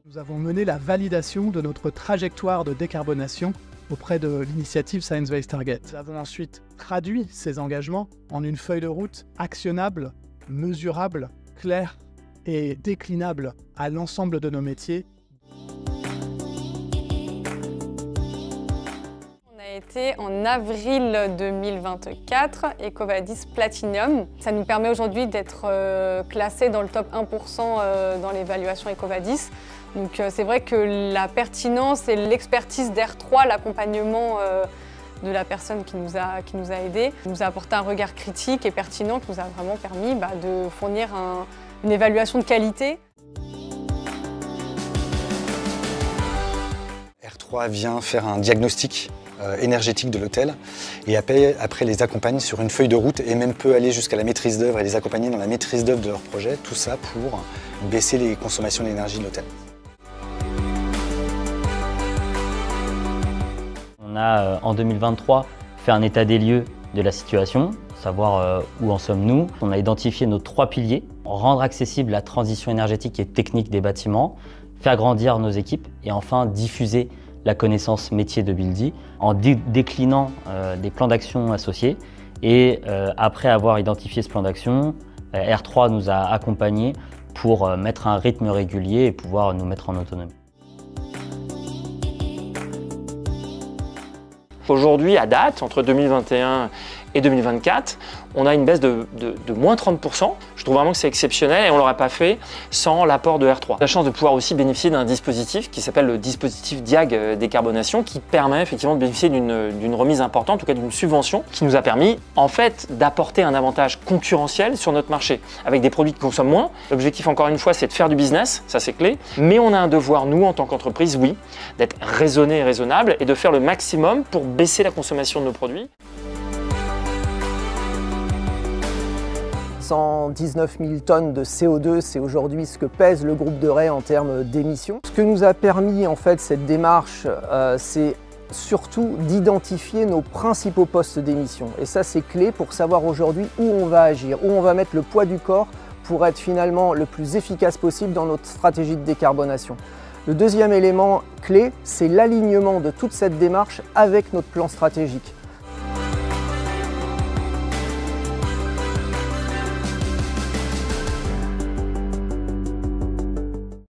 Nous avons mené la validation de notre trajectoire de décarbonation auprès de l'initiative Science Based Targets. Nous avons ensuite traduit ces engagements en une feuille de route actionnable, mesurable, claire et déclinable à l'ensemble de nos métiers. On a été en avril 2024 EcoVadis Platinum. Ça nous permet aujourd'hui d'être classé dans le top 1% dans l'évaluation EcoVadis. Donc c'est vrai que la pertinence et l'expertise d'R3, l'accompagnement de la personne qui nous a aidés, nous a apporté un regard critique et pertinent qui nous a vraiment permis de fournir une évaluation de qualité. R3 vient faire un diagnostic énergétique de l'hôtel et après les accompagne sur une feuille de route et même peut aller jusqu'à la maîtrise d'œuvre et les accompagner dans la maîtrise d'œuvre de leur projet, tout ça pour baisser les consommations d'énergie de l'hôtel. On a en 2023 fait un état des lieux de la situation, savoir où en sommes-nous. On a identifié nos 3 piliers, rendre accessible la transition énergétique et technique des bâtiments, faire grandir nos équipes et enfin diffuser la connaissance métier de Buildy en déclinant des plans d'action associés. Et après avoir identifié ce plan d'action, R3 nous a accompagnés pour mettre un rythme régulier et pouvoir nous mettre en autonomie. Aujourd'hui, à date, entre 2021 et 2024, on a une baisse de moins 30%. Je trouve vraiment que c'est exceptionnel et on ne l'aurait pas fait sans l'apport de R3. La chance de pouvoir aussi bénéficier d'un dispositif qui s'appelle le dispositif Diag décarbonation qui permet effectivement de bénéficier d'une remise importante, en tout cas d'une subvention, qui nous a permis en fait d'apporter un avantage concurrentiel sur notre marché avec des produits qui consomment moins. L'objectif encore une fois c'est de faire du business, ça c'est clé, mais on a un devoir nous en tant qu'entreprise, oui, d'être raisonné et raisonnable et de faire le maximum pour baisser la consommation de nos produits. 119 000 tonnes de CO2, c'est aujourd'hui ce que pèse le groupe de Ray en termes d'émissions. Ce que nous a permis en fait cette démarche, c'est surtout d'identifier nos principaux postes d'émission. Et ça c'est clé pour savoir aujourd'hui où on va agir, où on va mettre le poids du corps pour être finalement le plus efficace possible dans notre stratégie de décarbonation. Le deuxième élément clé, c'est l'alignement de toute cette démarche avec notre plan stratégique.